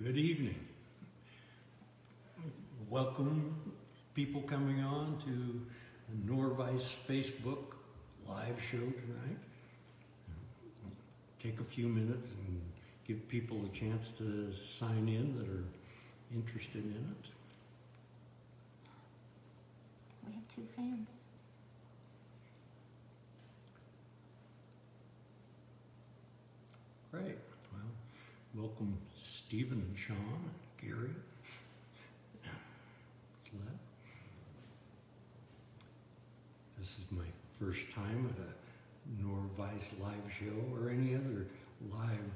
Good evening. Welcome, people coming on to the Nor-vise Facebook live show tonight. Take a few minutes and give people a chance to sign in that are interested in it. We have 2 fans. Great. Well, welcome Stephen and Sean and Gary. This is my first time at a Nor-vise live show or any other live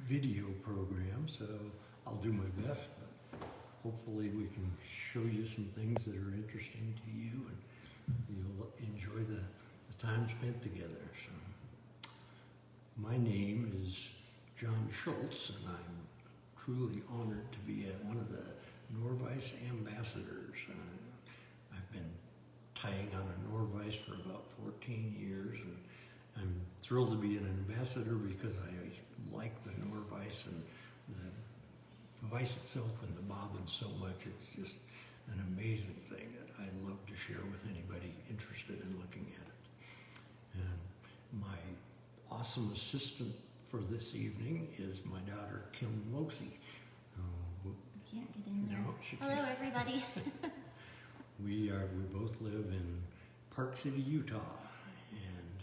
video program, so I'll do my best, but hopefully we can show you some things that are interesting to you and you'll enjoy the time spent together. So, my name is John Schultz, and I'm truly honored to be one of the Nor-vise ambassadors. I've been tying on a Nor-vise for about 14 years, and I'm thrilled to be an ambassador because I like the Nor-vise and the vise itself and the bobbin so much. It's just an amazing thing that I love to share with anybody interested in looking at it. And my awesome assistant for this evening is my daughter, Kim Losey. Can't get in there. No, she Hello, can't. everybody. We both live in Park City, Utah, and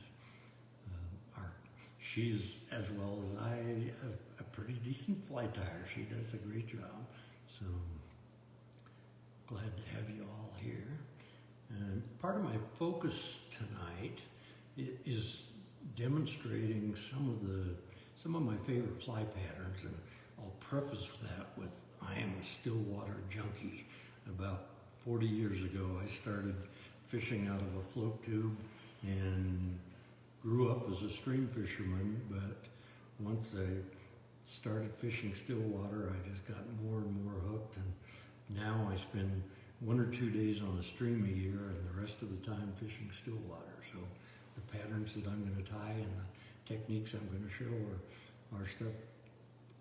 she's, as well as I, a pretty decent fly tyer. She does a great job. So glad to have you all here. And part of my focus tonight is demonstrating some of my favorite fly patterns, and I'll preface that with I am a still water junkie. About 40 years ago, I started fishing out of a float tube and grew up as a stream fisherman, but once I started fishing still water, I just got more and more hooked, and now I spend 1 or 2 days on a stream a year and the rest of the time fishing still water. So the patterns that I'm going to tie and the techniques I'm going to show are stuff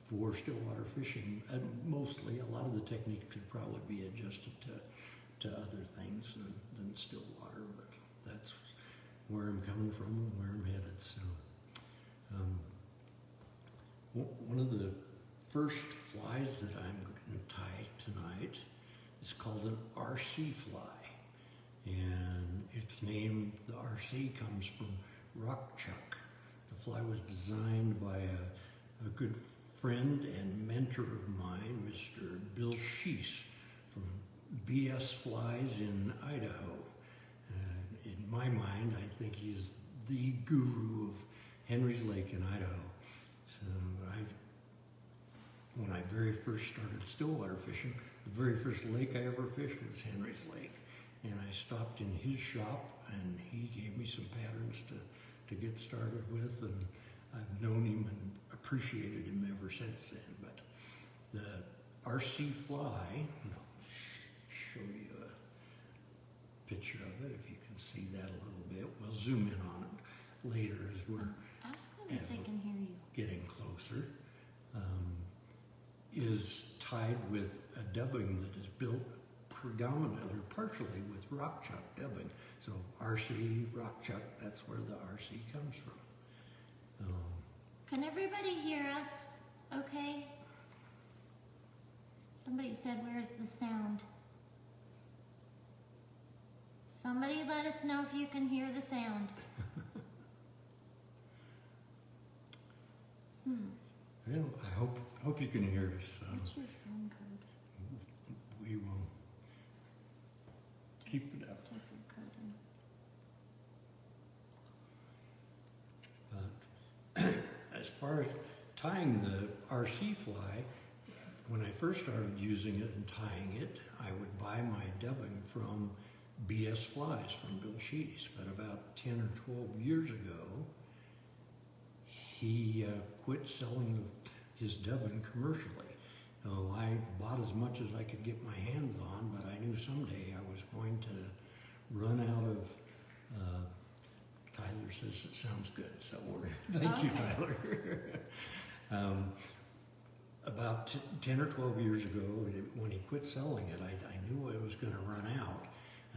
for still water fishing. And mostly, a lot of the techniques could probably be adjusted to other things than still water, but that's where I'm coming from and where I'm headed. So one of the first flies that I'm going to tie tonight is called an RC fly, and its name, the RC, comes from rock chuck. The fly was designed by a good friend and mentor of mine, Mr. Bill Sheese from BS Flies in Idaho. In my mind, I think he's the guru of Henry's Lake in Idaho. So when I very first started stillwater fishing, the very first lake I ever fished was Henry's Lake. And I stopped in his shop and he gave me some patterns to get started with, and I've known him and appreciated him ever since then. But the RC fly, and I'll show you a picture of it if you can see that a little bit. We'll zoom in on it later as we're Ask them if they can hear you. getting closer. Is tied with a dubbing that is built predominantly or partially with rock chuck dubbing. So RC, rock chuck, that's where the RC comes from. Can everybody hear us okay? Somebody said, where's the sound? Somebody let us know if you can hear the sound. Well, I hope you can hear us. What's your phone code? We will keep it up. Type your code in. But as far as tying the RC fly, when I first started using it and tying it, I would buy my dubbing from BS Flies from Bill Sheese. But about 10 or 12 years ago, he quit selling his dubbing commercially. So I bought as much as I could get my hands on, but I knew someday I was going to run out of Tyler says it sounds good, so thank you, Tyler. about 10 or 12 years ago, when he quit selling it, I knew it was going to run out.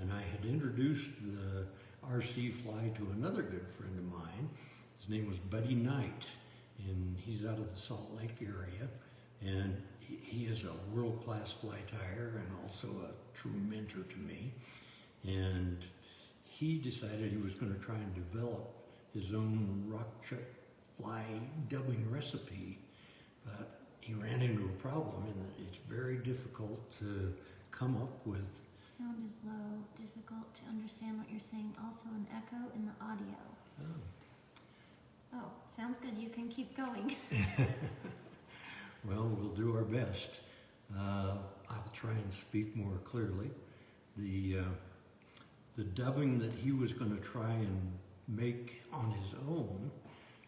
And I had introduced the RC fly to another good friend of mine. His name was Buddy Knight, and he's out of the Salt Lake area. And he is a world-class fly tyer and also a true mentor to me. And he decided he was going to try and develop his own rock chuck fly dubbing recipe. But he ran into a problem in that it's very difficult to come up with. Sound is low, difficult to understand what you're saying. Also an echo in the audio. Oh, sounds good. You can keep going. Well, we'll do our best. I'll try and speak more clearly. The dubbing that he was going to try and make on his own,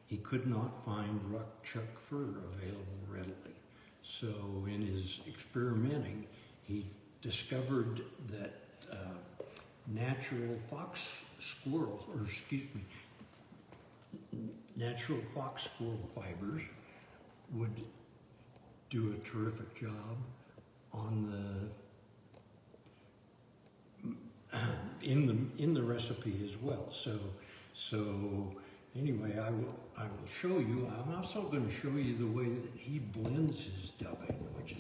he could not find rock chuck fur available readily. So in his experimenting, he discovered that natural fox squirrel fibers would do a terrific job on in the recipe as well. So anyway, I will show you. I'm also going to show you the way that he blends his dubbing, which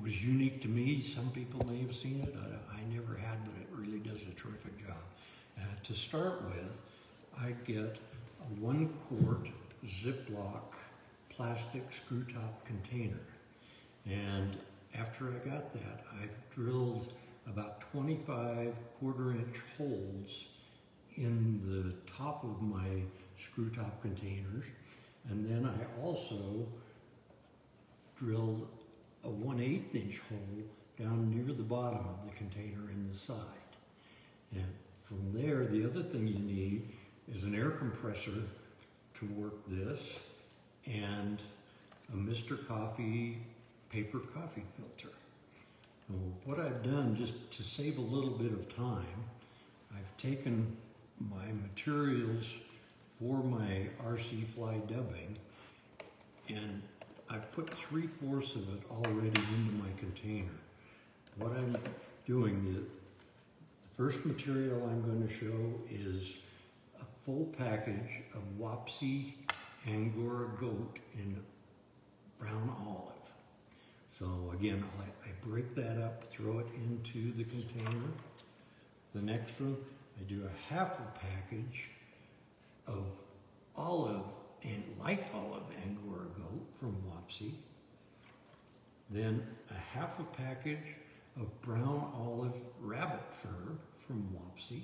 was unique to me. Some people may have seen it. I never had, but it really does a terrific job. To start with, I get a 1 quart Ziploc plastic screw top container. And after I got that, I've drilled about 25 quarter-inch holes in the top of my screw top containers. And then I also drilled a 1/8 inch hole down near the bottom of the container in the side. And from there, the other thing you need is an air compressor to work this and a Mr. Coffee paper coffee filter. Now, what I've done, just to save a little bit of time, I've taken my materials for my RC fly dubbing and I've put 3/4 of it already into my container. What I'm doing, the first material I'm going to show is a full package of Wapsi Angora goat in brown olive. So again, I break that up, throw it into the container. The next one, I do a 1/2 package of olive and light olive Angora goat from Wapsi. Then a 1/2 package of brown olive rabbit fur from Wapsi.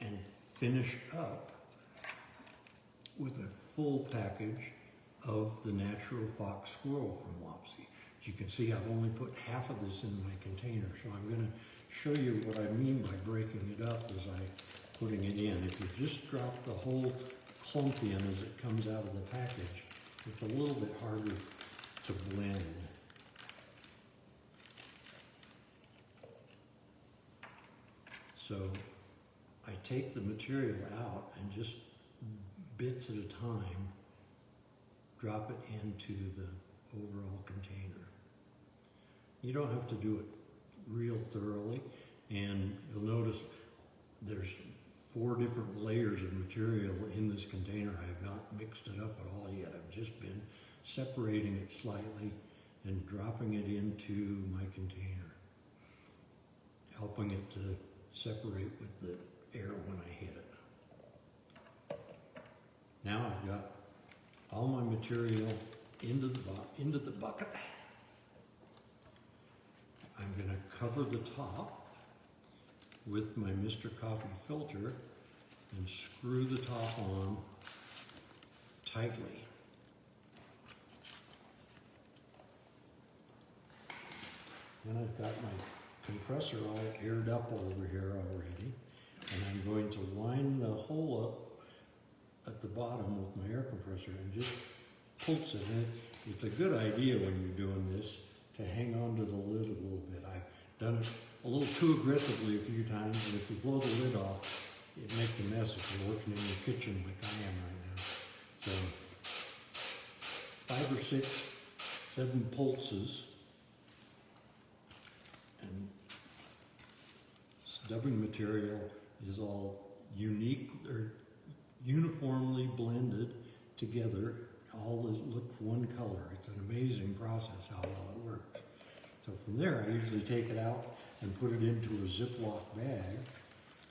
And finish up with a full package of the natural fox squirrel from Wapsi. As you can see, I've only put 1/2 of this in my container, so I'm going to show you what I mean by breaking it up as I'm putting it in. If you just drop the whole clump in as it comes out of the package, it's a little bit harder to blend. So I take the material out and just bits at a time drop it into the overall container. You don't have to do it real thoroughly, and you'll notice there's 4 different layers of material in this container. I have not mixed it up at all yet. I've just been separating it slightly and dropping it into my container, helping it to separate with the air when I hit it. Now I've got all my material into the bucket. I'm going to cover the top with my Mr. Coffee filter and screw the top on tightly. Then I've got my compressor all aired up over here already, and I'm going to line the hole up at the bottom with my air compressor and just pulse it. And it's a good idea when you're doing this to hang on to the lid a little bit. I've done it a little too aggressively a few times, and if you blow the lid off, it makes a mess if you're working in your kitchen like I am right now. So 5 or 6 7 pulses, and dubbing material is all unique or uniformly blended together. All looks one color. It's an amazing process how well it works. So from there, I usually take it out and put it into a Ziploc bag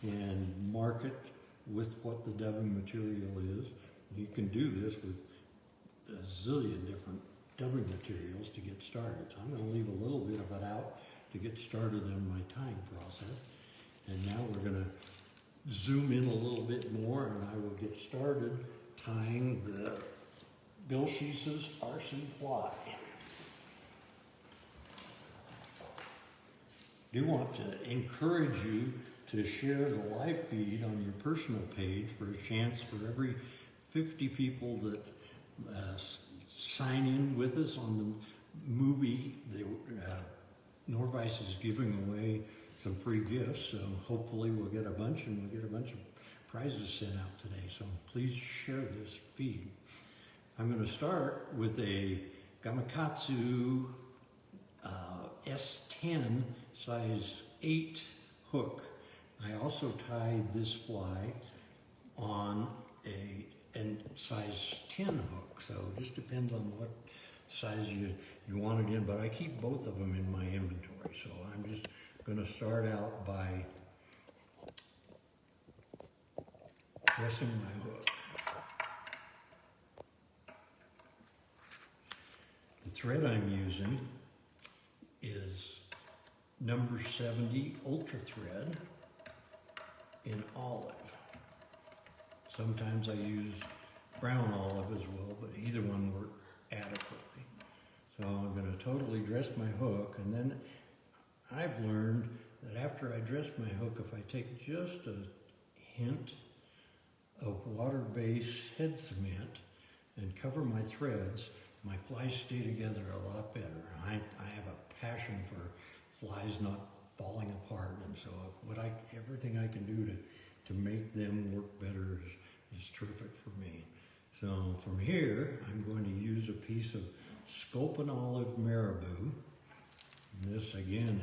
and mark it with what the dubbing material is. You can do this with a zillion different dubbing materials to get started. So I'm going to leave a little bit of it out to get started in my tying process. And now we're going to zoom in a little bit more, and I will get started tying the Bill Sheese's RC fly. I do want to encourage you to share the live feed on your personal page for a chance for every 50 people that sign in with us on the movie. Norvise is giving away some free gifts, so hopefully we'll get a bunch, and we'll get a bunch of prizes sent out today. So please share this feed. I'm going to start with a Gamakatsu S10 size 8 hook. I also tied this fly on a size 10 hook, so it just depends on what size you want it in, but I keep both of them in my inventory. So I'm just going to start out by pressing my hook. The thread I'm using is number 70 Ultra Thread in olive. Sometimes I use brown olive as well, but either one works adequately. So I'm going to totally dress my hook, and then I've learned that after I dress my hook, if I take just a hint of water-based head cement and cover my threads, my flies stay together a lot better. I have a passion for flies not falling apart, and so everything I can do to make them work better is terrific for me. So from here, I'm going to use a piece of Scope and Olive Marabou. And this again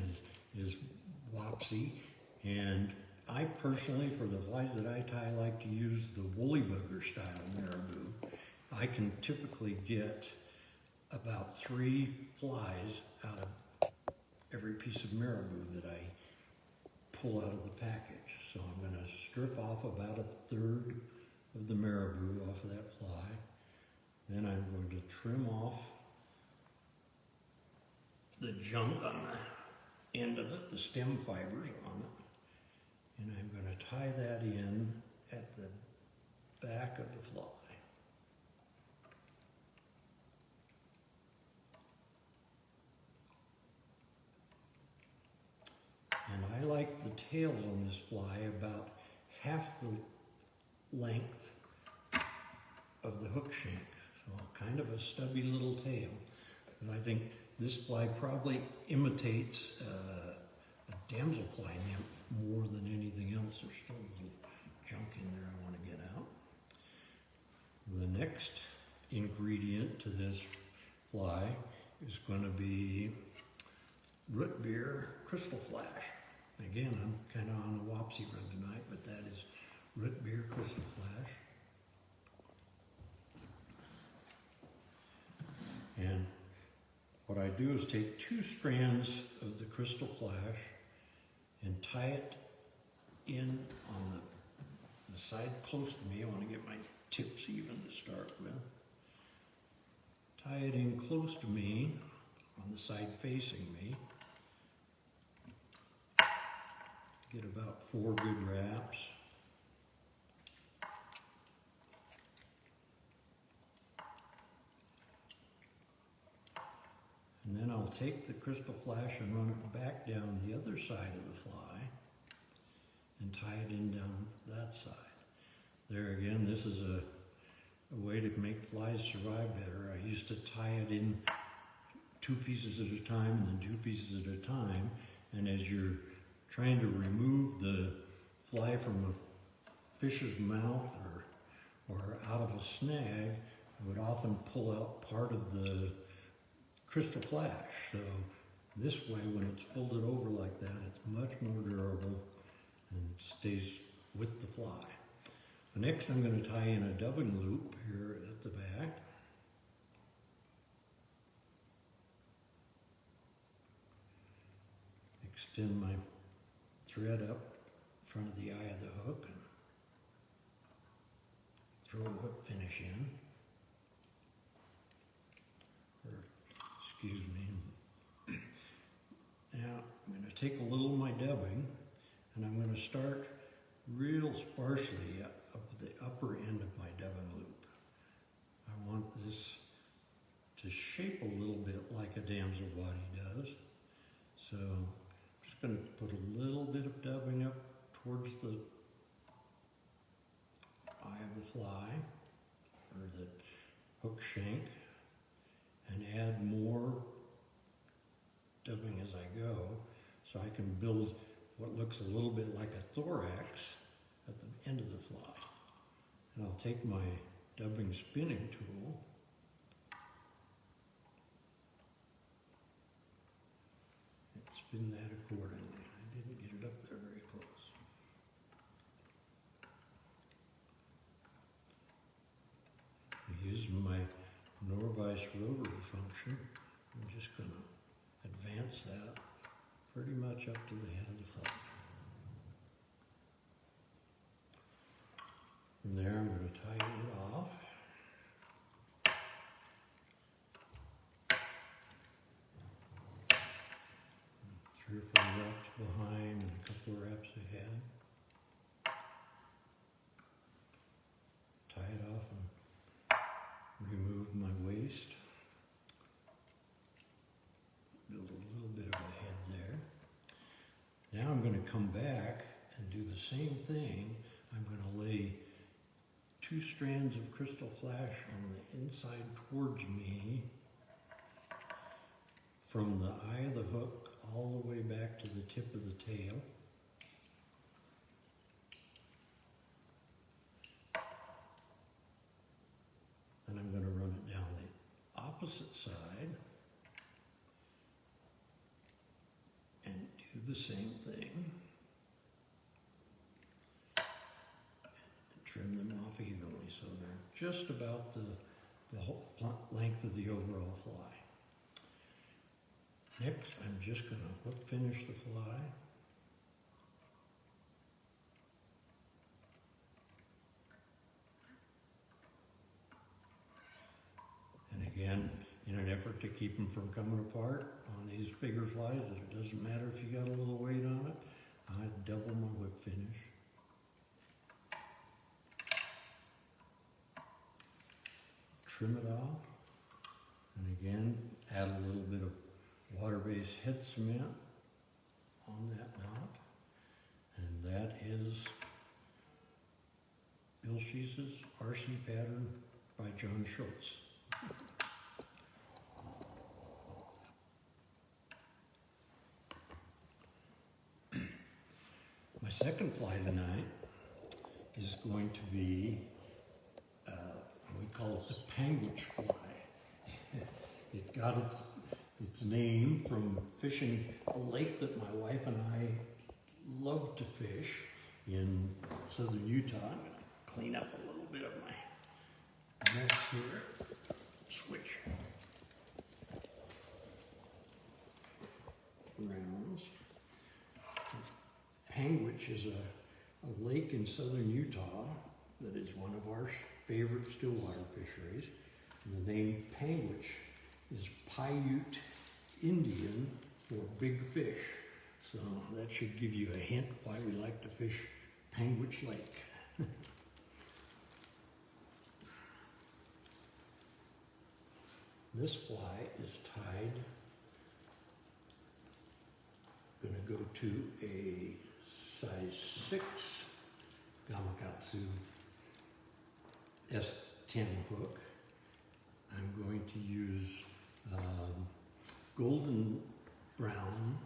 is Wapsi, and I personally, for the flies that I tie, like to use the woolly booger style marabou. I can typically get about 3 flies out of every piece of marabou that I pull out of the package. So I'm going to strip off about 1/3 of the marabou off of that fly. Then I'm going to trim off the junk on the end of it, the stem fibers on it. And I'm going to tie that in at the back of the fly. And I like the tails on this fly about half the length of the hook shank. So kind of a stubby little tail. And I think this fly probably imitates a damselfly nymph more than anything else. There's still a little junk in there I want to get out. The next ingredient to this fly is going to be root beer crystal flash. Again, I'm kind of on a Wapsi run tonight, but that is root beer crystal flash. And what I do is take 2 strands of the crystal flash and tie it in on the side close to me. I want to get my tips even to start with. Tie it in close to me on the side facing me. Get about 4 good wraps. And then I'll take the crystal flash and run it back down the other side of the fly and tie it in down that side. There again, this is a way to make flies survive better. I used to tie it in 2 pieces at a time and then 2 pieces at a time. And as you're trying to remove the fly from a fish's mouth or out of a snag, I would often pull out part of the crystal flash. So this way, when it's folded over like that, it's much more durable and stays with the fly. Next, I'm going to tie in a dubbing loop here at the back. Extend my thread up in front of the eye of the hook and throw a hook finish in. Or, excuse me. Now, I'm going to take a little of my dubbing and I'm going to start real sparsely up the upper end of my dubbing loop. I want this to shape a little bit like a damsel body does. So I'm just going to put a little bit of dubbing up towards the eye of the fly, or the hook shank, and add more dubbing as I go, so I can build what looks a little bit like a thorax at the end of the fly. And I'll take my dubbing spinning tool and spin that accordingly. I didn't get it up there very close. Using my Nor-vise rotary function, I'm just going to advance that pretty much up to the head of the fly. From there, I'm going to tie it off. Three or four wraps behind and a couple of wraps ahead. Tie it off and remove my waist. Build a little bit of a head there. Now I'm going to come back and do the same thing. I'm going to lay 2 strands of crystal flash on the inside towards me from the eye of the hook all the way back to the tip of the tail. And I'm going to run it down the opposite side and do the same thing. Trim them off evenly so they're just about the whole length of the overall fly. Next, I'm just going to hook finish the fly. And again, in an effort to keep them from coming apart on these bigger flies, it doesn't matter if you got a little weight on it, I double my whip finish. Trim it off, and again, add a little bit of water-based head cement on that knot, and that is Bill Shee's RC pattern by John Schultz. My second fly tonight is going to be we call it the Panguitch fly. It got its name from fishing a lake that my wife and I love to fish in southern Utah. I'm going to clean up a little bit of my mess here. Switch rounds. Panguitch is a lake in southern Utah that is one of our favorite stillwater fisheries. And the name Panguitch is Ute Indian for big fish. So that should give you a hint why we like to fish Panguitch Lake. This fly is tied. Going to go to a size 6 Gamakatsu S10 hook. I'm going to use golden brown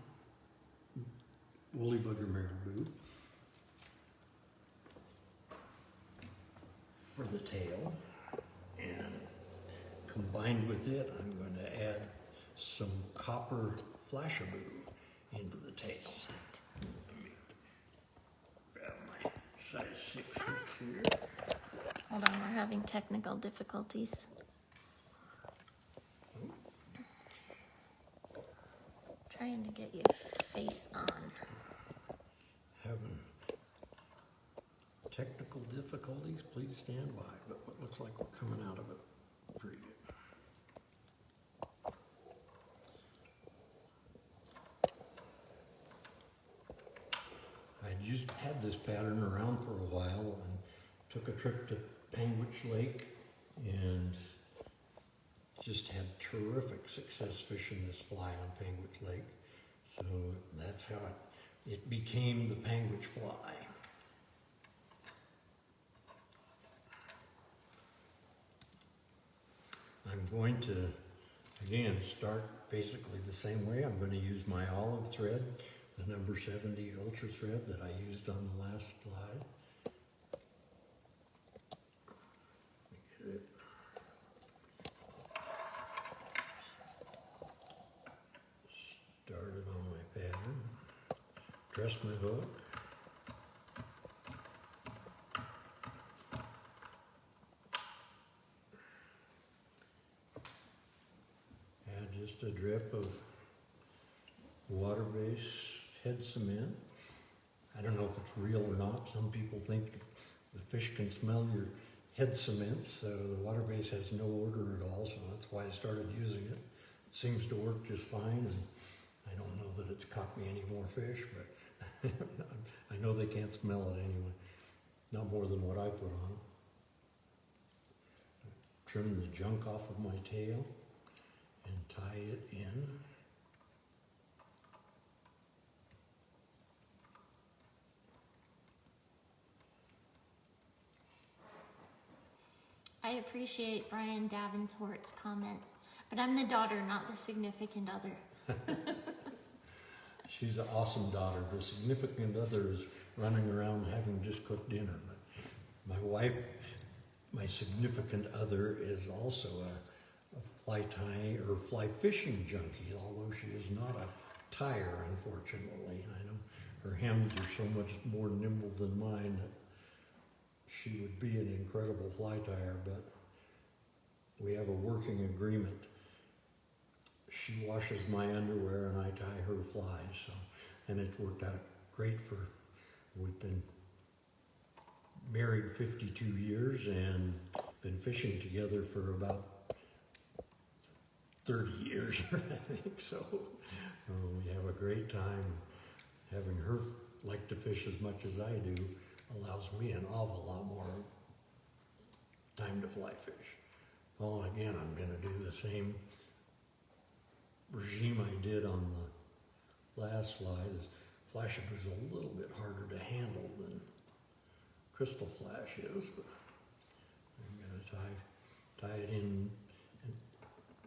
woolly bugger marabou for the tail, and combined with it I'm going to add some copper flashabou into the tail. Let me grab my size 6 hooks here. Hold on, we're having technical difficulties. Trying to get your face on. Having technical difficulties, please stand by, but it looks like we're coming out of it pretty good. Had this pattern around for a while and took a trip to Panguitch Lake and just had terrific success fishing this fly on Panguitch Lake. So that's how it became the Panguitch fly. I'm going to, again, start basically the same way. I'm going to use my olive thread, the number 70 ultra thread that I used on the last slide. Let me get it. Started on my pattern. Dress my hook. Add just a drip of water-based head cement. I don't know if it's real or not. Some people think the fish can smell your head cement, so the water base has no odor at all, so that's why I started using it. It seems to work just fine, and I don't know that it's caught me any more fish, but I know they can't smell it anyway. Not more than what I put on. Trim the junk off of my tail and tie it in. I appreciate Brian Davenport's comment, but I'm the daughter, not the significant other. She's an awesome daughter. The significant other is running around having just cooked dinner. But my wife, my significant other, is also a fly tie or fly fishing junkie, although she is not a tyer, unfortunately. I know her hands are so much more nimble than mine that she would be an incredible fly tyer, but we have a working agreement. She washes my underwear and I tie her flies, so, and it worked out great for, we've been married 52 years and been fishing together for about 30 years, I think, so we have a great time. Having her like to fish as much as I do allows me an awful lot more time to fly fish. Well, again, I'm going to do the same regime I did on the last slide. This flashabou is a little bit harder to handle than crystal flash is, but I'm going to tie it in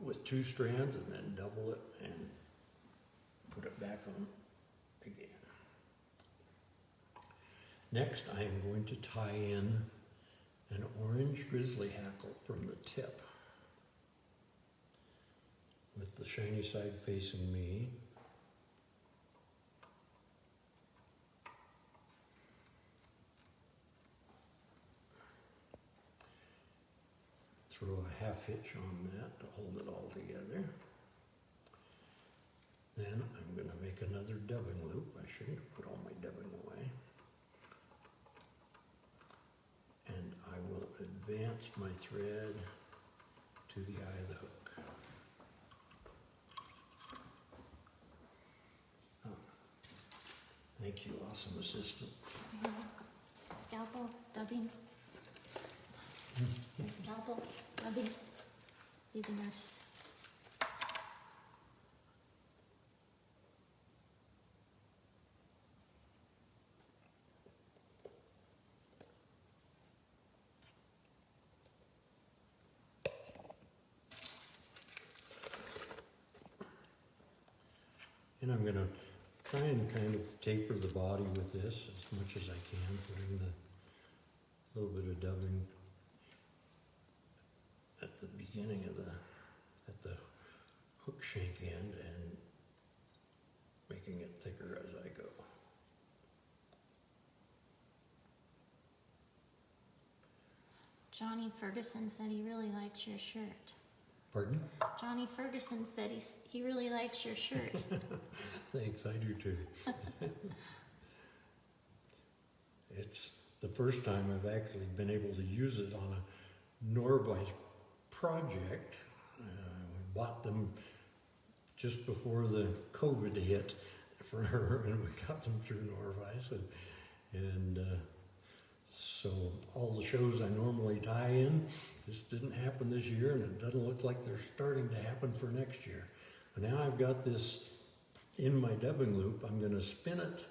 with 2 strands and then double it and put it back on again. Next, I am going to tie in an orange grizzly hackle from the tip with the shiny side facing me. Throw a half hitch on that to hold it all together. Then I'm going to make another dubbing loop. I shouldn't have put all my dubbing away. And I will advance my thread to the eye of the hook. Oh. Thank you, awesome assistant. Scalpel, dubbing. Scalpel, dubbing. Be the nurse. And I'm going to try and kind of taper the body with this as much as I can, putting the little bit of dubbing at the beginning of at the hook shank end and making it thicker as I go. Johnny Ferguson said he really likes your shirt. Pardon? Johnny Ferguson said he really likes your shirt. Thanks, I do too. It's the first time I've actually been able to use it on a Nor-vise project. We bought them just before the COVID hit for her, and we got them through Norvise, and so all the shows I normally tie in, this didn't happen this year, and it doesn't look like they're starting to happen for next year. But now I've got this in my dubbing loop. I'm going to spin it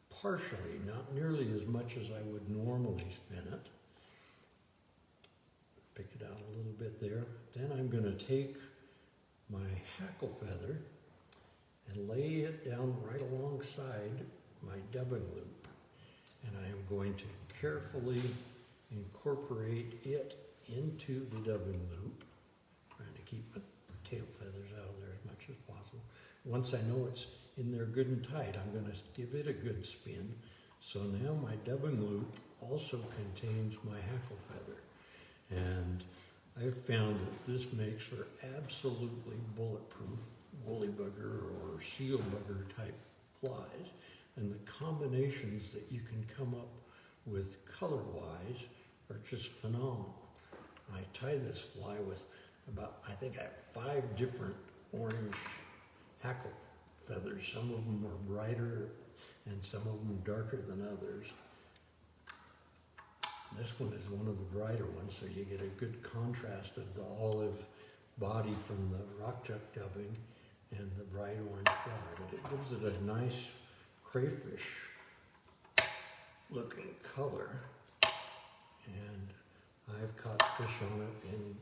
partially, not nearly as much as I would normally spin it. Pick it out a little bit there. Then I'm going to take my hackle feather and lay it down right alongside my dubbing loop. And I am going to carefully incorporate it into the dubbing loop, trying to keep my tail feathers out of there as much as possible. Once I know it's in there good and tight, I'm going to give it a good spin. So now my dubbing loop also contains my hackle feather. And I've found that this makes for absolutely bulletproof woolly bugger or seal bugger type flies. And the combinations that you can come up with color-wise are just phenomenal. I tie this fly with about, I think I have 5 different orange hackle feathers. Some of them are brighter and some of them darker than others. This one is one of the brighter ones, so you get a good contrast of the olive body from the rock chuck dubbing and the bright orange fly. But it gives it a nice crayfish looking color, and I've caught fish on it in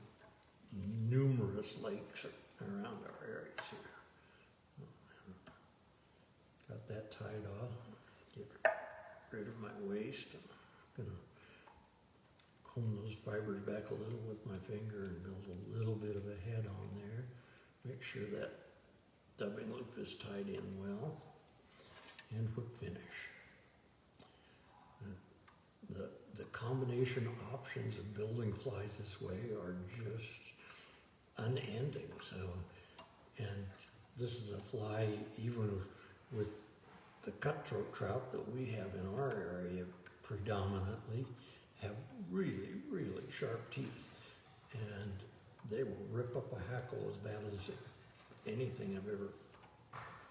numerous lakes around our areas here. Got that tied off. Get rid of my waist. I'm gonna comb those fibers back a little with my finger and build a little bit of a head on there. Make sure that dubbing loop is tied in well. And hook finish. The combination options of building flies this way are just unending. So, and this is a fly even with the cutthroat trout that we have in our area predominantly have really, really sharp teeth, and they will rip up a hackle as bad as anything I've ever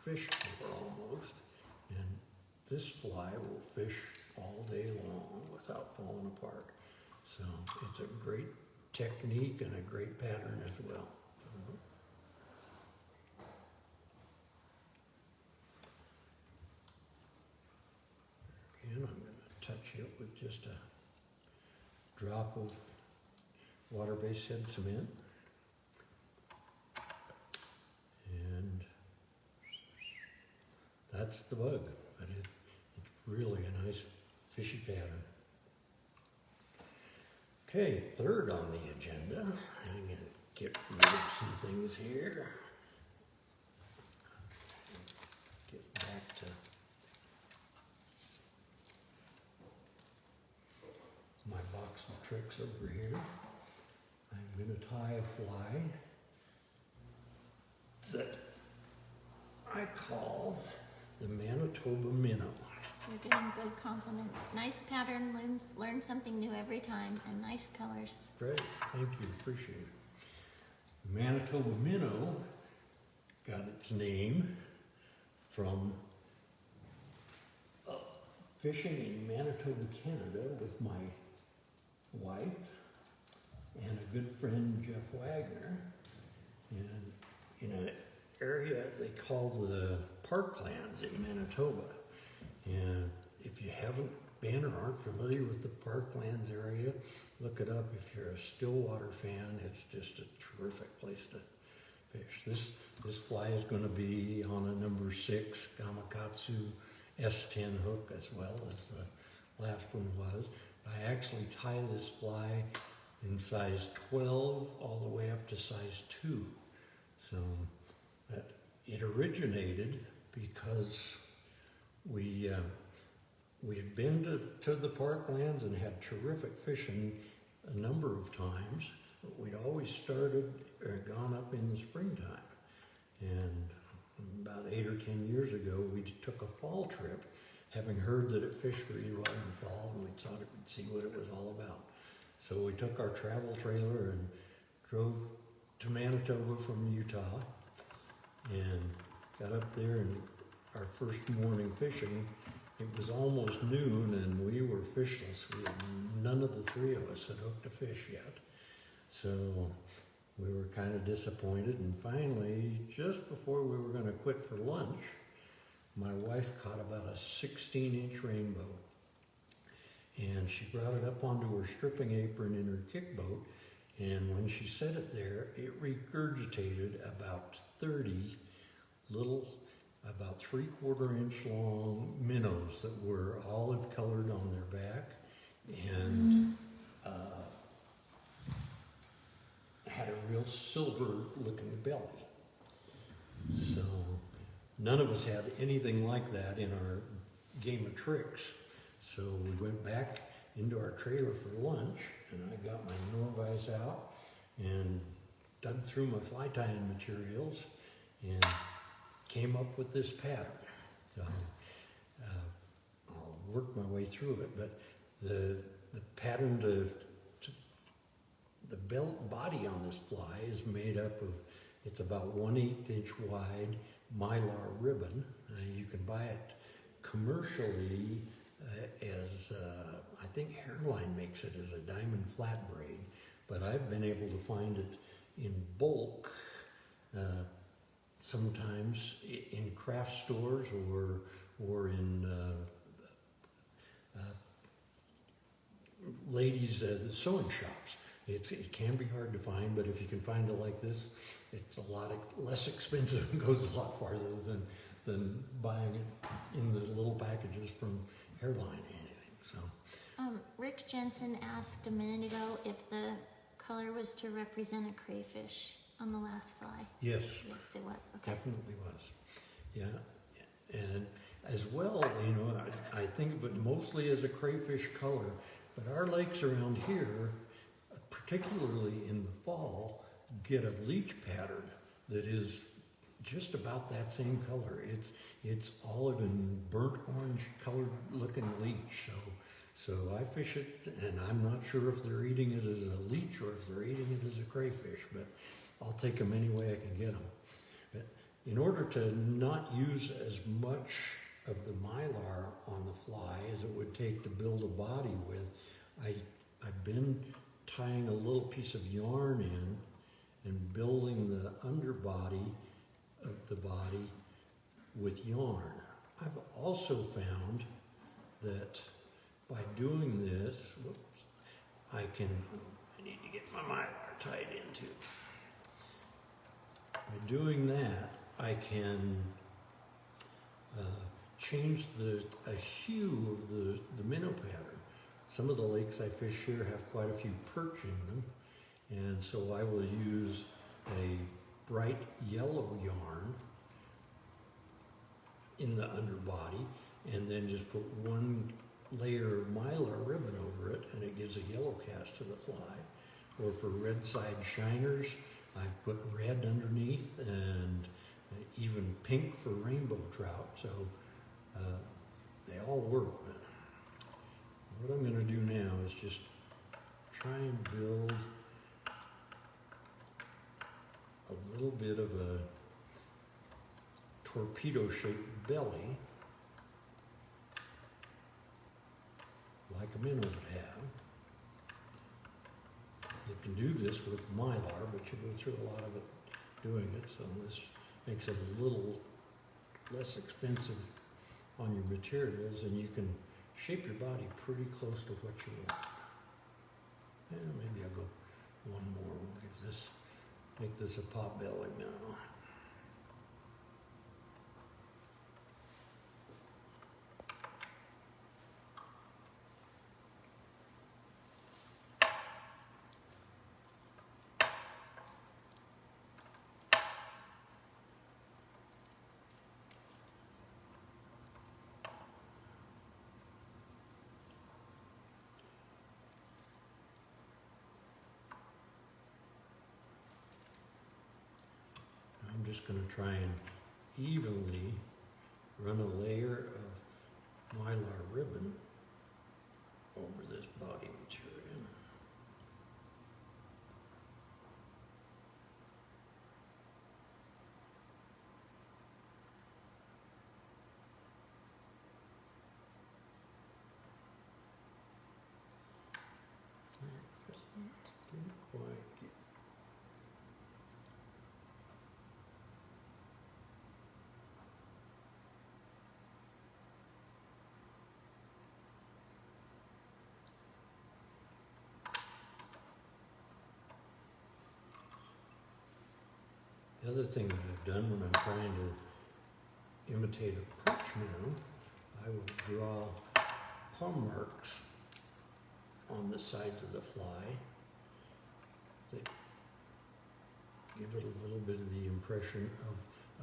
fished for almost. And this fly will fish all day long without falling apart. So it's a great technique and a great pattern as well. Again, I'm going to touch it with just a drop of water-based head cement. And that's the bug, but it's really a nice fishy pattern. Okay, third on the agenda, I'm going to get rid of some things here. Get back to my box of tricks over here. I'm going to tie a fly that I call the Manitoba Minnow. You're getting good compliments. Nice pattern, learn something new every time, and nice colors. Great, thank you, appreciate it. Manitoba Minnow got its name from fishing in Manitoba, Canada with my wife and a good friend, Jeff Wagner, and in an area they call the Parklands in Manitoba. And if you haven't been or aren't familiar with the Parklands area, look it up. If you're a Stillwater fan, it's just a terrific place to fish. This fly is going to be on a number 6 Gamakatsu S10 hook as well as the last one was. I actually tie this fly in size 12 all the way up to size 2. So It originated because we had been to the parklands and had terrific fishing a number of times, but we'd always started or gone up in the springtime. And about 8 or 10 years ago, we took a fall trip, having heard that it fished really well in fall, and we thought we'd see what it was all about. So we took our travel trailer and drove to Manitoba from Utah, and got up there, and our first morning fishing, it was almost noon, and we were fishless. None of the three of us had hooked a fish yet. So we were kind of disappointed, and finally, just before we were going to quit for lunch, my wife caught about a 16-inch rainbow. And she brought it up onto her stripping apron in her kick boat, and when she set it there, it regurgitated about 30 little, about 3/4 inch long minnows that were olive colored on their back, and had a real silver looking belly. So none of us had anything like that in our game of tricks. So we went back into our trailer for lunch, and I got my Nor-vise out and dug through my fly tying materials and came up with this pattern. So I'll work my way through it, but the pattern the belt body on this fly is made up of, it's about 1/8 inch wide mylar ribbon. You can buy it commercially as, I think Hairline makes it as a diamond flat braid, but I've been able to find it in bulk, sometimes in craft stores or in ladies' sewing shops. It can be hard to find, but if you can find it like this, it's a lot less expensive and goes a lot farther than buying it in the little packages from Hairline or anything. So, Rick Jensen asked a minute ago if the color was to represent a crayfish on the last fly. yes, Yes, it was. Okay. definitely was. Yeah, and as well, I think of it mostly as a crayfish color, but our lakes around here, particularly in the fall, get a leech pattern that is just about that same color. It's olive and burnt orange colored looking leech. So I fish it, and I'm not sure if they're eating it as a leech or if they're eating it as a crayfish, but I'll take them any way I can get them. But in order to not use as much of the mylar on the fly as it would take to build a body with, I've been tying a little piece of yarn in and building the underbody of the body with yarn. I've also found that by doing this, I need to get my mylar tied in too. By doing that, I can change a hue of the minnow pattern. Some of the lakes I fish here have quite a few perch in them, and so I will use a bright yellow yarn in the underbody and then just put one layer of mylar ribbon over it, and it gives a yellow cast to the fly. Or for red side shiners, I've put red underneath and even pink for rainbow trout, so they all work. But what I'm going to do now is just try and build a little bit of a torpedo-shaped belly, like a minnow would have. You can do this with mylar, but you go through a lot of it doing it, so this makes it a little less expensive on your materials, and you can shape your body pretty close to what you want. Maybe I'll go one more. We'll make this a pot belly minnow. just going to try and evenly run a layer of mylar ribbon over this body material. Didn't quite get. The other thing that I've done when I'm trying to imitate a perch minnow, I will draw palm marks on the sides of the fly that give it a little bit of the impression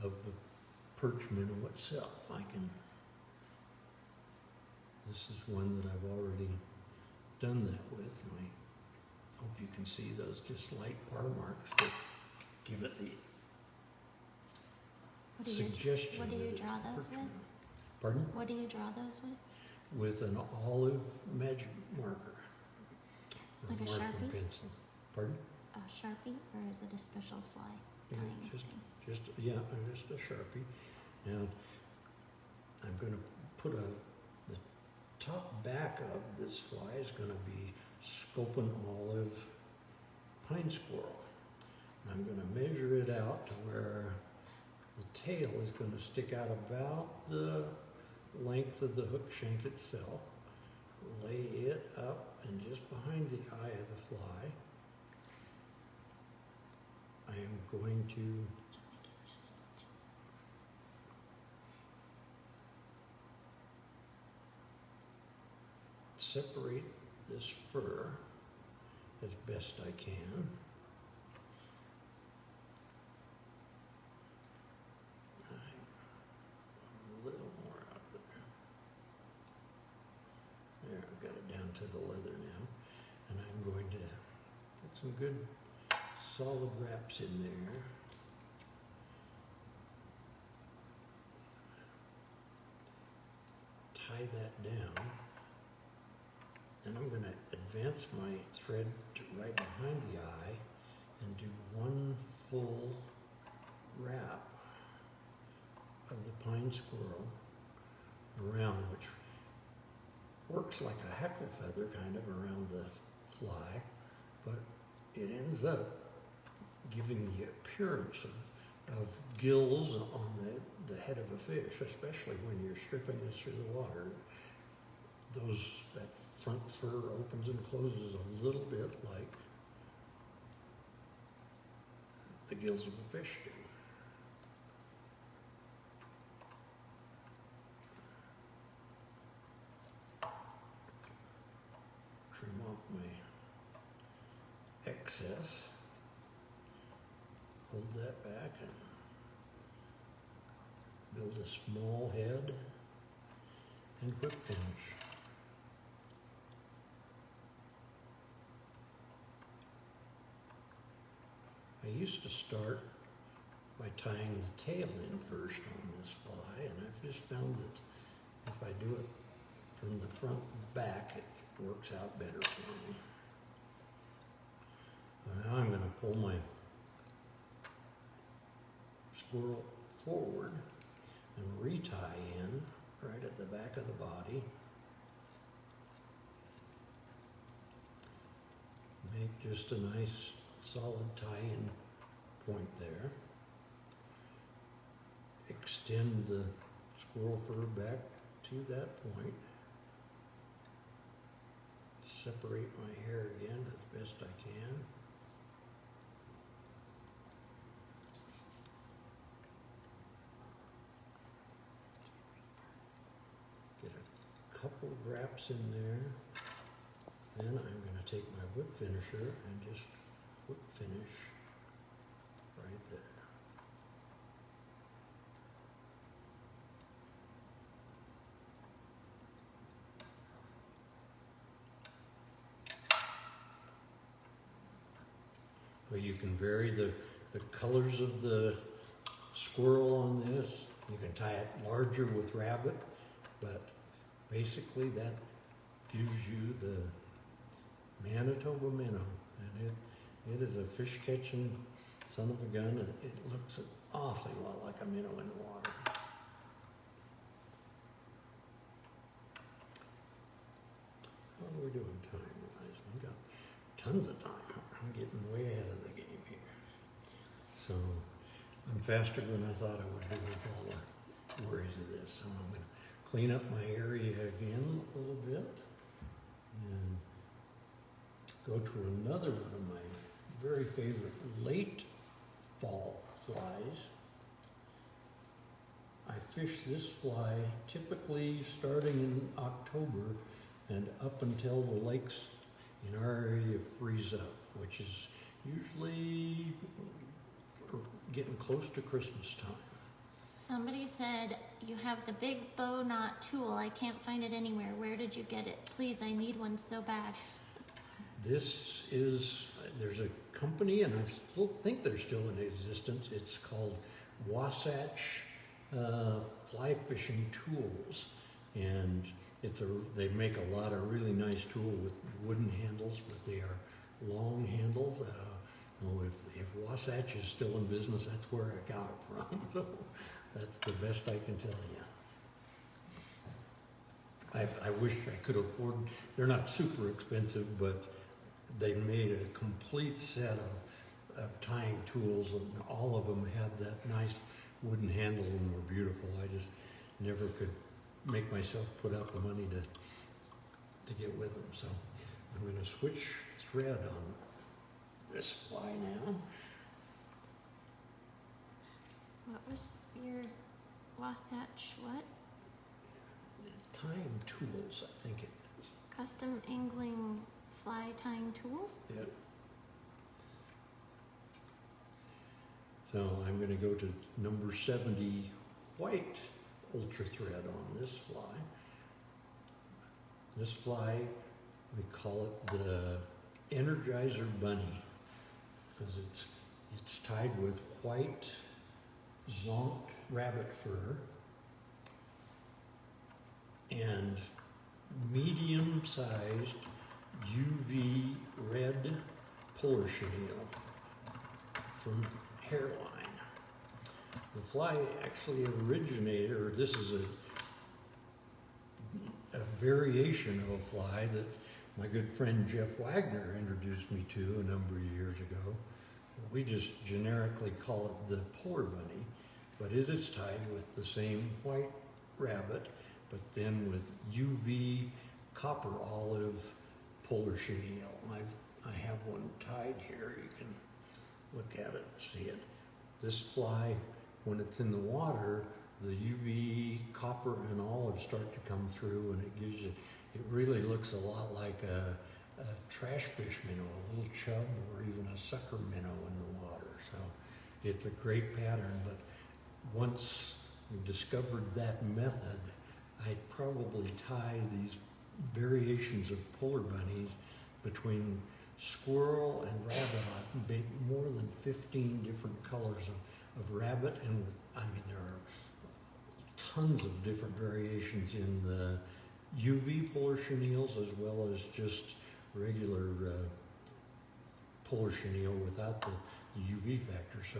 of the perch minnow itself. This is one that I've already done that with. I hope you can see those just light palm marks that give it the suggestion. What do you that draw it's a those perch with? minnow. Pardon? What do you draw those with? With an olive magic marker. Or Like a marking Sharpie? pencil. Pardon? A Sharpie, or is it a special fly Yeah, tying just thing? just a Sharpie. Now, I'm going to put the top back of this fly is going to be Scopen Olive Pine Squirrel. And I'm going to measure it out to where the tail is going to stick out about the length of the hook shank itself. Lay it up and just behind the eye of the fly, I am going to separate this fur as best I can. A little more out of there. There, I've got it down to the leather now. And I'm going to put some good solid wraps in there. Tie that down. Then I'm going to advance my thread to right behind the eye and do one full wrap of the pine squirrel around, which works like a heckle feather kind of around the fly, but it ends up giving the appearance of gills on the head of a fish, especially when you're stripping this through the water. That front fur opens and closes a little bit like the gills of a fish do. Trim off my excess, hold that back and build a small head and quick finish. I used to start by tying the tail in first on this fly, and I've just found that if I do it from the front back, it works out better for me. Now I'm going to pull my squirrel forward and retie in right at the back of the body. Make just a nice solid tie-in point there. Extend the squirrel fur back to that point. Separate my hair again as best I can. Get a couple of wraps in there. Then I'm going to take my whip finisher and just whip finish right there. Well, you can vary the colors of the squirrel on this. You can tie it larger with rabbit, but basically that gives you the Manitoba Minnow. And it is a fish-catching son of a gun, and it looks an awfully lot like a minnow in the water. How are we doing time-wise? We've got tons of time. I'm getting way ahead of the game here. So I'm faster than I thought I would be with all the worries of this. So I'm going to clean up my area again a little bit and go to another one of my very favorite late fall flies. I fish this fly typically starting in October and up until the lakes in our area freeze up, which is usually getting close to Christmas time. Somebody said you have the big bow knot tool. I can't find it anywhere. Where did you get it? Please, I need one so bad. This is, there's a company, and I still think they're still in existence. It's called Wasatch Fly Fishing Tools, and they make a lot of really nice tools with wooden handles, but they are long handles. If Wasatch is still in business, that's where I got it from. So that's the best I can tell you. I wish I could afford, they're not super expensive, but they made a complete set of tying tools, and all of them had that nice wooden handle and were beautiful. I just never could make myself put out the money to get with them. So I'm going to switch thread on this fly now. What was your Wasatch what? Tying tools, I think it is. Custom angling fly tying tools? Yep. So I'm going to go to number 70 white ultra thread on this fly. This fly, we call it the Energizer Bunny because it's tied with white zonked rabbit fur and medium-sized UV red puller chenille from Hairline. The fly actually originated, or this is a variation of a fly that my good friend Jeff Wagner introduced me to a number of years ago. We just generically call it the puller bunny, but it is tied with the same white rabbit, but then with UV copper olive puller chenille. I have one tied here. You can look at it and see it. This fly, when it's in the water, the UV copper and olive start to come through, and it really looks a lot like a trash fish minnow, a little chub or even a sucker minnow in the water. So it's a great pattern, but once we discovered that method, I'd probably tie these variations of puller bunnies between squirrel and rabbit. I've made more than 15 different colors of rabbit, and there are tons of different variations in the UV puller chenilles as well as just regular puller chenille without the UV factor. So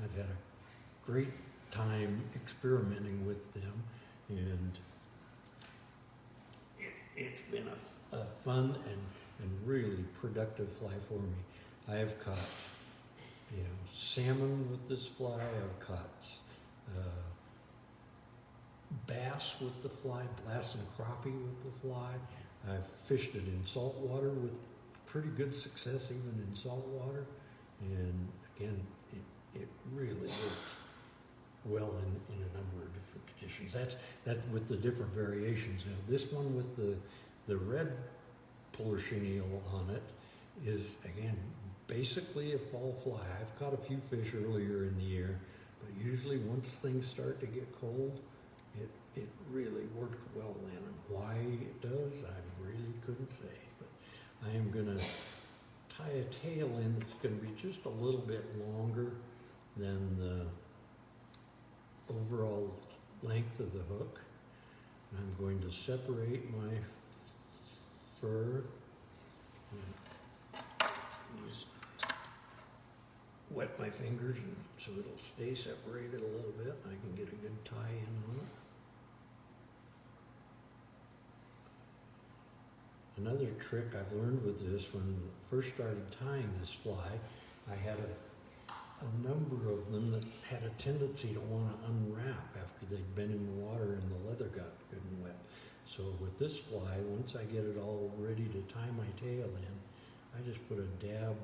I've had a great time experimenting with them, and it's been a fun and really productive fly for me. I have caught salmon with this fly. I've caught bass with the fly, bass and crappie with the fly. I've fished it in salt water with pretty good success, even in salt water. And again, it really works well in a number of different conditions. That's with the different variations. Now, this one with the red puller chenille on it is, again, basically a fall fly. I've caught a few fish earlier in the year, but usually once things start to get cold, it really works well then. And why it does, I really couldn't say. But I am going to tie a tail in that's going to be just a little bit longer than the overall length of the hook. And I'm going to separate my fur. Use, wet my fingers and so it'll stay separated a little bit. I can get a good tie in on it. Another trick I've learned with this, when I first started tying this fly, I had a number of them that had a tendency to want to unwrap after they'd been in the water and the leather got good and wet. So with this fly, once I get it all ready to tie my tail in, I just put a dab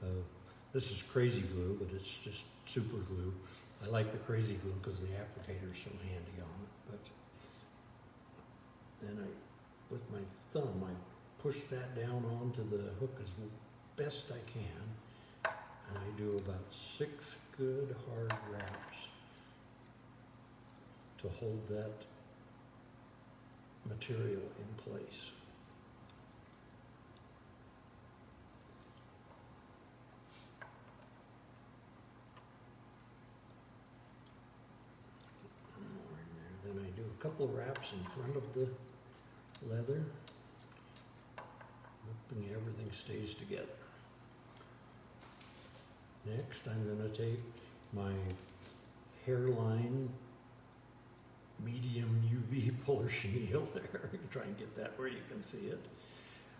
of, this is crazy glue, but it's just super glue. I like the crazy glue because the applicator is so handy on it. But then with my thumb, I push that down onto the hook as best I can. And I do about 6 good hard wraps to hold that material in place. Get one more in there. Then I do a couple of wraps in front of the leather, hoping everything stays together. Next, I'm going to take my hairline medium UV puller chenille there. Try and get that where you can see it.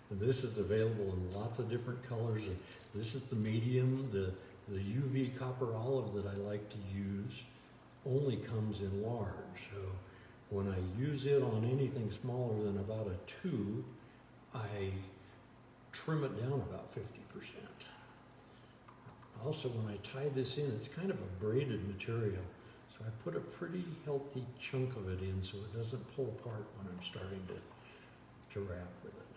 And this is available in lots of different colors. This is the medium. The UV copper olive that I like to use only comes in large. So when I use it on anything smaller than about a 2, I trim it down about 50%. Also, when I tie this in, it's kind of a braided material, so I put a pretty healthy chunk of it in so it doesn't pull apart when I'm starting to wrap with it.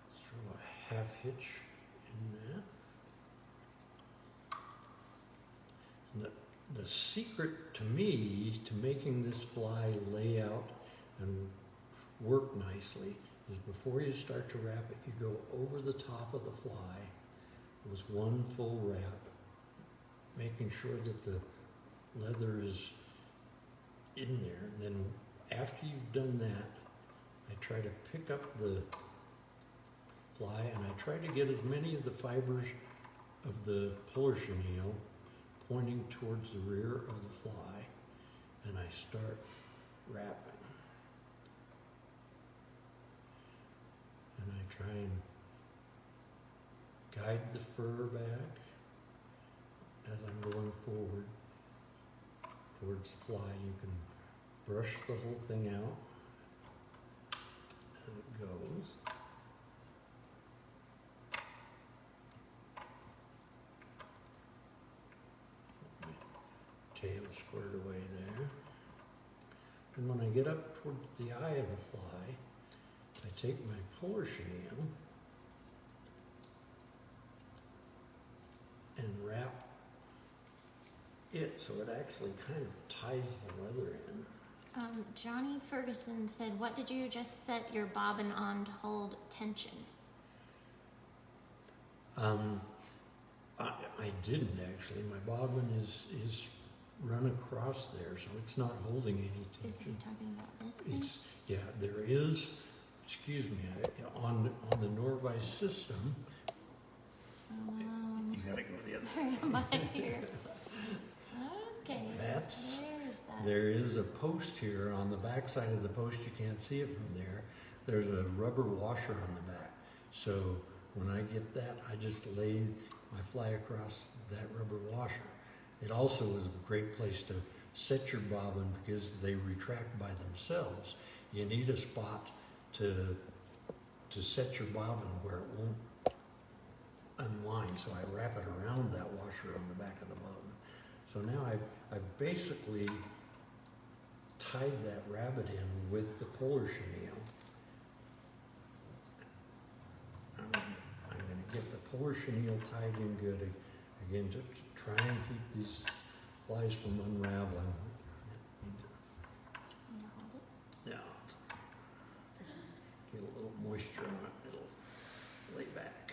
Let's throw a half hitch in that. And the secret to me to making this fly lay out and work nicely is before you start to wrap it, you go over the top of the fly with one full wrap, making sure that the leather is in there. And then after you've done that, I try to pick up the fly and I try to get as many of the fibers of the puller chenille pointing towards the rear of the fly, and I start wrapping. And I try and guide the fur back as I'm going forward towards the fly. You can brush the whole thing out as it goes. Get my tail squared away there. And when I get up toward the eye of the fly, I take my puller chenille and wrap it so it actually kind of ties the leather in. Johnny Ferguson said, what did you just set your bobbin on to hold tension? I didn't actually. My bobbin is run across there, so it's not holding any tension. Is he talking about this thing? Yeah, there is. Excuse me, on the Nor-vise system, you gotta go the other way. Where am I here? Okay, there is a post here on the back side of the post. You can't see it from there. There's a rubber washer on the back. So when I get that, I just lay my fly across that rubber washer. It also is a great place to set your bobbin because they retract by themselves. You need a spot to set your bobbin where it won't unwind. So I wrap it around that washer on the back of the bobbin. So now I've basically tied that rabbit in with the puller chenille. I'm going to get the puller chenille tied in good again to try and keep these flies from unraveling. Yeah. Get a little moisture on it, it'll lay back.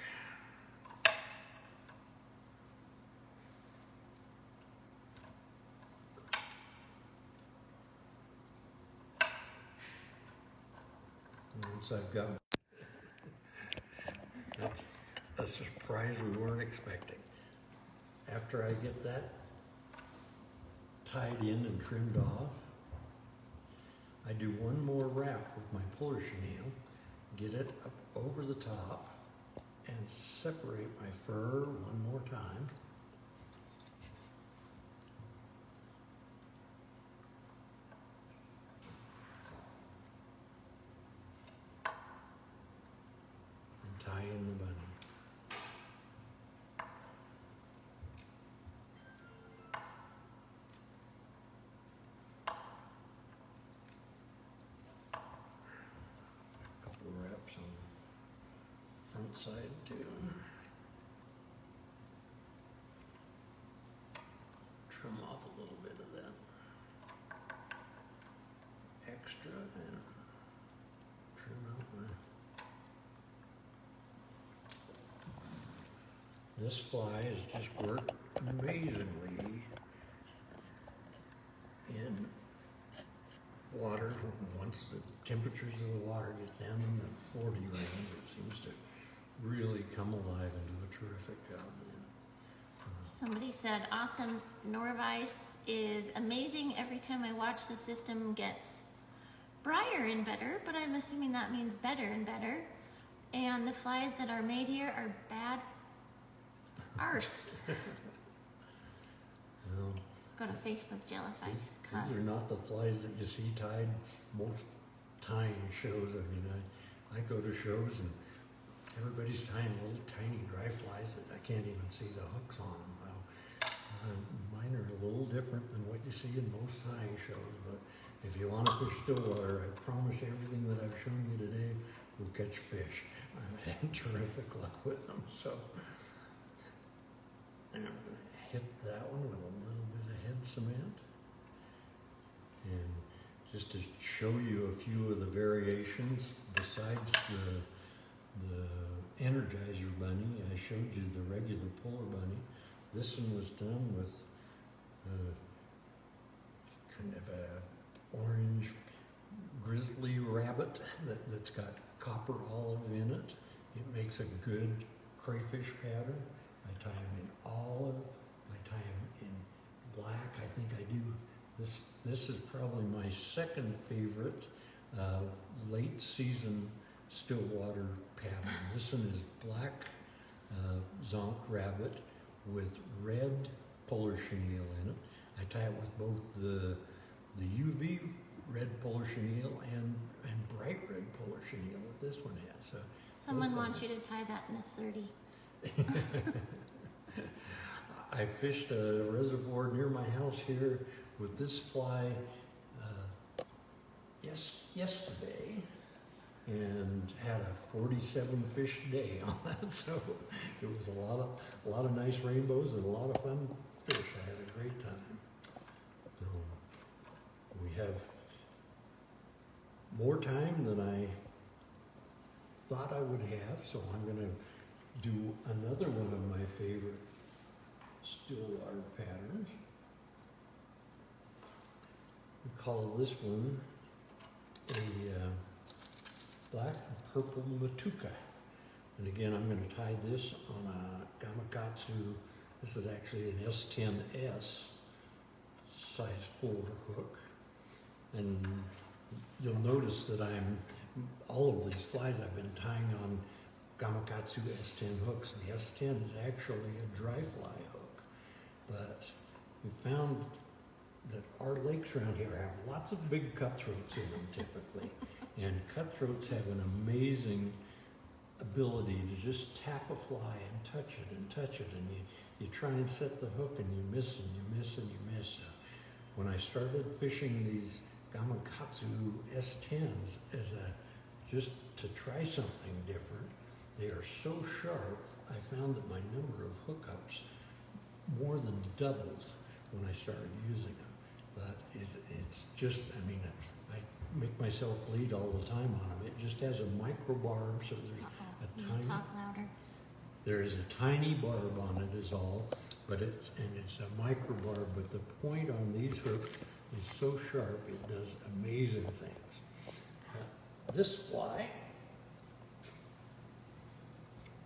once I've got that's a surprise we weren't expecting. After I get that tied in and trimmed off, I do one more wrap with my puller chenille, get it up over the top, and separate my fur one more time. And tie in the bunny. Wraps on the front side too. Trim off a little bit of that extra and trim out my... This fly has just worked amazingly in water. Once the temperatures of the water get down in the 40 range, it seems to really come alive and do a terrific job then. Somebody said, awesome, Nor-vise is amazing. Every time I watch, the system gets brighter and better, but I'm assuming that means better and better. And the flies that are made here are bad arse. Well, Go to Facebook jail if I cuss. these are not the flies that you see tied most tying shows. I mean, I go to shows and everybody's tying little tiny dry flies that I can't even see the hooks on them. Well, mine are a little different than what you see in most tying shows, but if you want to fish stillwater, I promise you everything that I've shown you today will catch fish. I've had terrific luck with them, so. And I'm going to hit that one with a little bit of head cement. And just to show you a few of the variations, besides the Energizer Bunny, I showed you the regular polar bunny. This one was done with kind of a orange grizzly rabbit that's got copper olive in it. It makes a good crayfish pattern. I tie them in olive, I tie them in black. I think I do. This is probably my second favorite late season stillwater pattern. This one is black zonk rabbit with red polar chenille in it. I tie it with both the UV red polar chenille and bright red polar chenille that this one has. So Someone wants you to tie that in a 30. I fished a reservoir near my house here with this fly yesterday and had a 47 fish day on that. So it was a lot of nice rainbows and a lot of fun fish. I had a great time. So we have more time than I thought I would have, so I'm going to do another one of my favorite stillwater patterns. We call this one a black and purple matuka. And again, I'm going to tie this on a Gamakatsu. This is actually an S10S size 4 hook. And you'll notice that all of these flies I've been tying on Gamakatsu S10 hooks. The S10 is actually a dry fly hook. But we found that our lakes around here have lots of big cutthroats in them typically. And cutthroats have an amazing ability to just tap a fly and touch it and touch it. And you try and set the hook and you miss and you miss and you miss. When I started fishing these Gamakatsu S10s just to try something different, they are so sharp, I found that my number of hookups more than doubled when I started using them. But it's just, I mean, I make myself bleed all the time on them. It just has a micro barb, so there's a tiny... Talk louder. There is a tiny barb on it is all, but it's a micro barb, but the point on these hooks is so sharp, it does amazing things. This fly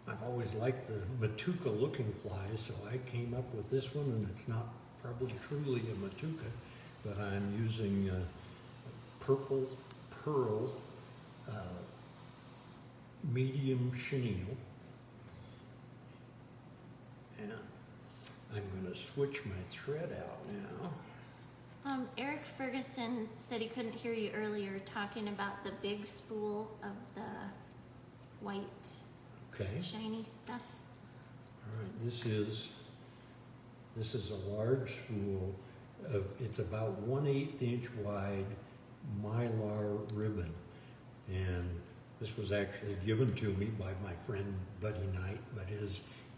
I've always liked the Matuka looking flies, so I came up with this one, and it's not probably truly a Matuka, but I'm using purple pearl medium chenille. And I'm going to switch my thread out now. Eric Ferguson said he couldn't hear you earlier talking about the big spool of the white, shiny stuff. All right, this is a large spool of, it's about 1/8 inch wide mylar ribbon, and this was actually given to me by my friend Buddy Knight, but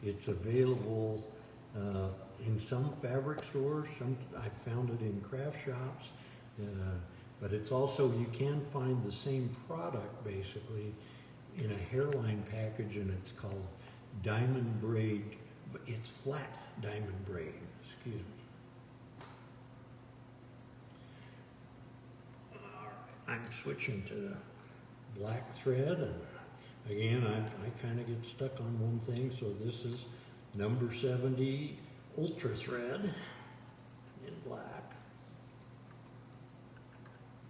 it's available in some fabric stores. I found it in craft shops, but it's also, you can find the same product basically in a hairline package, and it's called diamond braid. It's flat diamond braid, excuse me. All right, I'm switching to black thread, and again, I kind of get stuck on one thing, so this is number 70 ultra thread in black.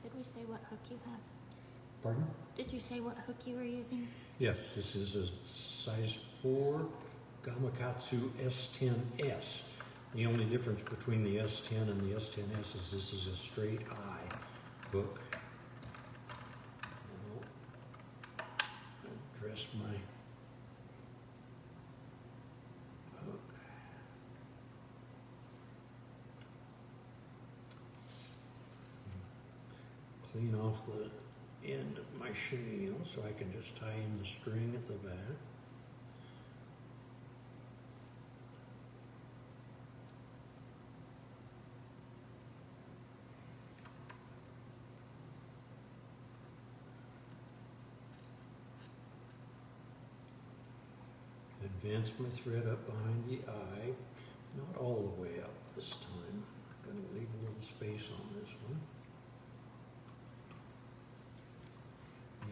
Did we say what hook you have? Pardon? Did you say what hook you were using? Yes, this is a size 4 Gamakatsu S10S. The only difference between the S10 and the S10S is this is a straight eye hook. Address my hook. Clean off the end of my chenille so I can just tie in the string at the back. Advance my thread up behind the eye, not all the way up this time. I'm going to leave a little space on this one.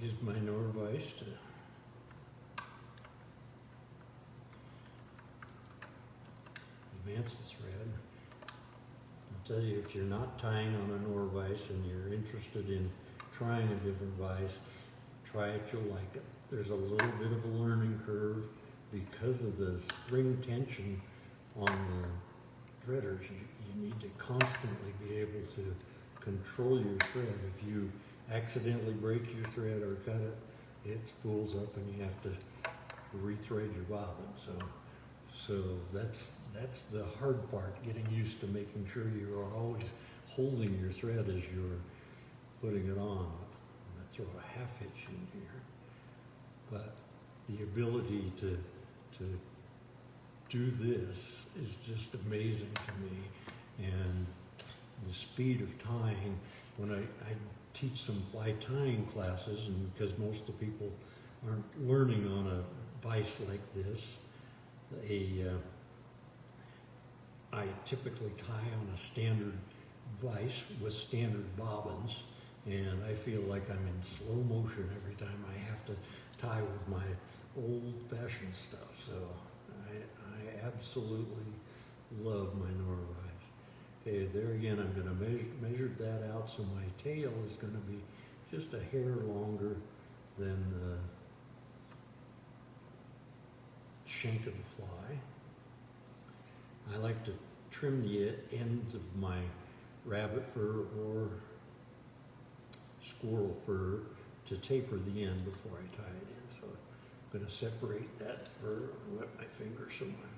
Use my Nor-vise to advance the thread. I'll tell you, if you're not tying on a Nor-vise and you're interested in trying a different vise, try it, you'll like it. There's a little bit of a learning curve because of the spring tension on the threaders. You need to constantly be able to control your thread. If you accidentally break your thread or cut it, it spools up and you have to rethread your bobbin. So that's the hard part, getting used to making sure you are always holding your thread as you're putting it on. I'm going to throw a 1/2 inch in here. But the ability to do this is just amazing to me. And the speed of tying, when I teach some fly tying classes, and because most of the people aren't learning on a vise like this, I typically tie on a standard vise with standard bobbins, and I feel like I'm in slow motion every time I have to tie with my old-fashioned stuff. So I absolutely love my Nor-vise. Okay, there again, I'm going to measure that out, so my tail is going to be just a hair longer than the shank of the fly. I like to trim the ends of my rabbit fur or squirrel fur to taper the end before I tie it in. So I'm going to separate that fur and wet my finger so my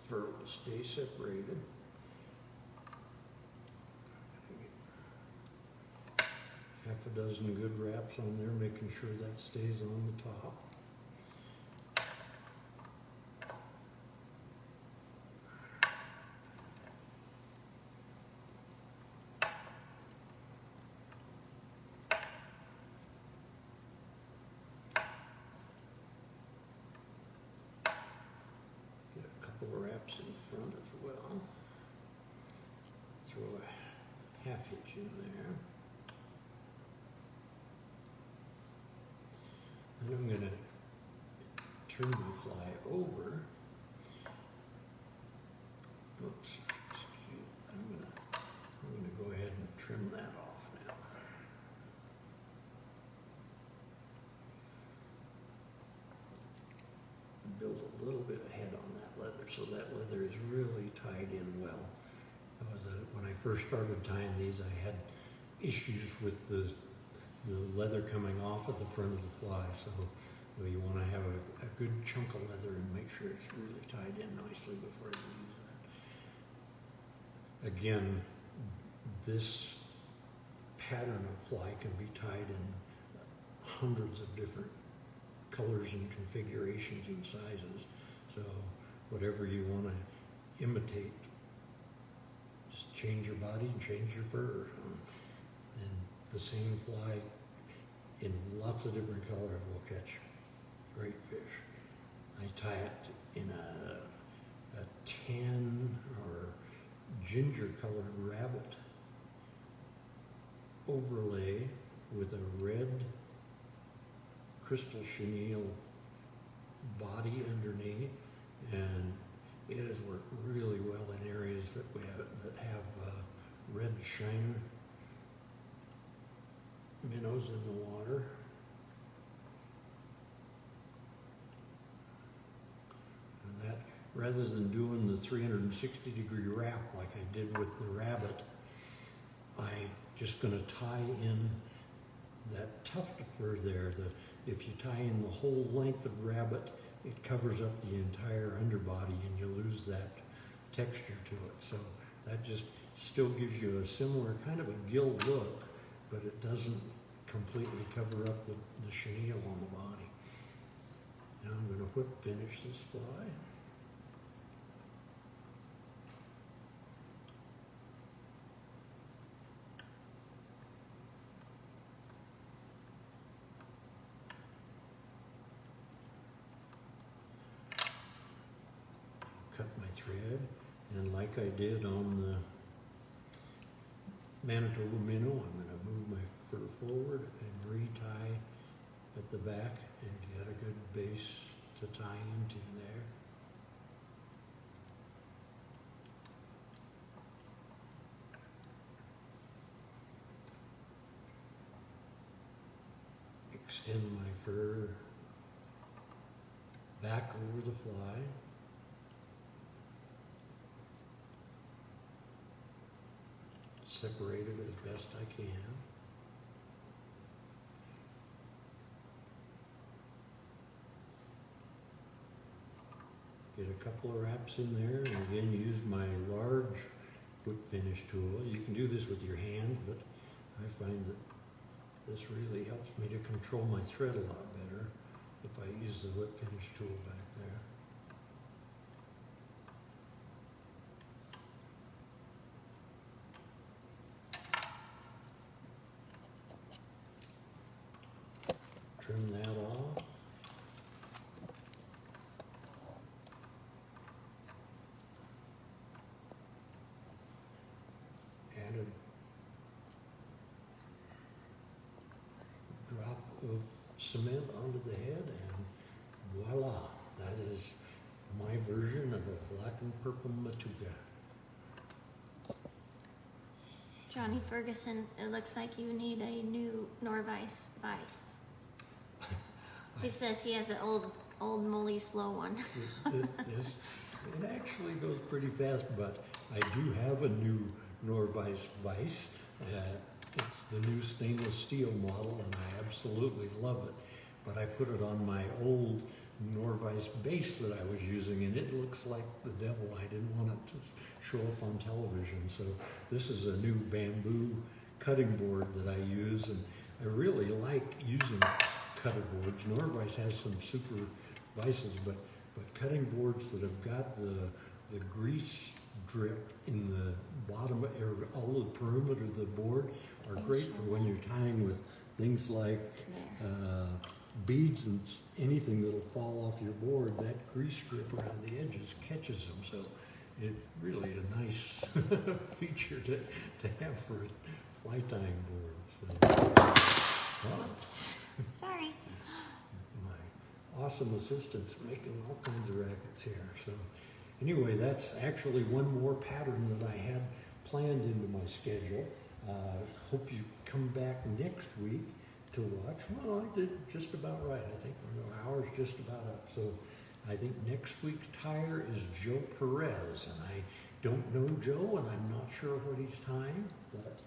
fur will stay separated. Half a dozen good wraps on there, making sure that stays on the top. Get a couple of wraps in front as well. Throw a 1/2 inch in there. And I'm going to turn my fly over. Oops. I'm going to go ahead and trim that off now. Build a little bit of head on that leather so that leather is really tied in well. When I first started tying these, I had issues with the leather coming off at the front of the fly, so you want to have a good chunk of leather and make sure it's really tied in nicely before you use that. Again, this pattern of fly can be tied in hundreds of different colors and configurations and sizes, so whatever you want to imitate, just change your body and change your fur. And the same fly in lots of different colors will catch great fish. I tie it in a tan or ginger colored rabbit overlay with a red crystal chenille body underneath, and it has worked really well in areas that have red shiner minnows in the water. And that, rather than doing the 360-degree wrap like I did with the rabbit, I just going to tie in that tuft of fur there. If you tie in the whole length of rabbit, it covers up the entire underbody and you lose that texture to it. So that just still gives you a similar kind of a gill look, but it doesn't completely cover up the chenille on the body. Now I'm going to whip finish this fly. Cut my thread, and like I did on the Manitoba Minnow, I'm going to move my fur forward and retie at the back and get a good base to tie into there. Extend my fur back over the fly. Separate it as best I can. Get a couple of wraps in there, and again use my large whip finish tool. You can do this with your hand, but I find that this really helps me to control my thread a lot better if I use the whip finish tool back there. Trim that off. Add a drop of cement onto the head, and voila, that is my version of a black and purple matuka. Johnny Ferguson, it looks like you need a new Nor-vise vise. He says he has an old molly slow one. It actually goes pretty fast, but I do have a new Norvise vise. It's the new stainless steel model, and I absolutely love it. But I put it on my old Norvise base that I was using, and it looks like the devil. I didn't want it to show up on television, so this is a new bamboo cutting board that I use, and I really like using cutter boards. Norvise has some super vices, but cutting boards that have got the grease drip in the bottom or all the perimeter of the board are great for when you're tying with things like beads and anything that'll fall off your board. That grease strip around the edges catches them, so it's really a nice feature to have for a fly tying board. So. Oops. Sorry. awesome assistants making all kinds of rackets here. So anyway, that's actually one more pattern that I had planned into my schedule. Hope you come back next week to watch. Well, I did just about right. I think our hour's just about up. So I think next week's tire is Joe Perez, and I don't know Joe, and I'm not sure what he's tying, but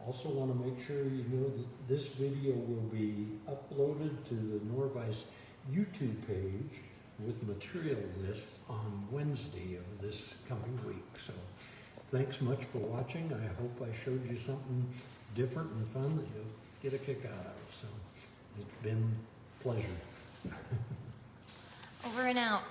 also want to make sure you know that this video will be uploaded to the Nor-vise YouTube page with material lists on Wednesday of this coming week. So thanks much for watching. I hope I showed you something different and fun that you'll get a kick out of. So it's been a pleasure. Over and out.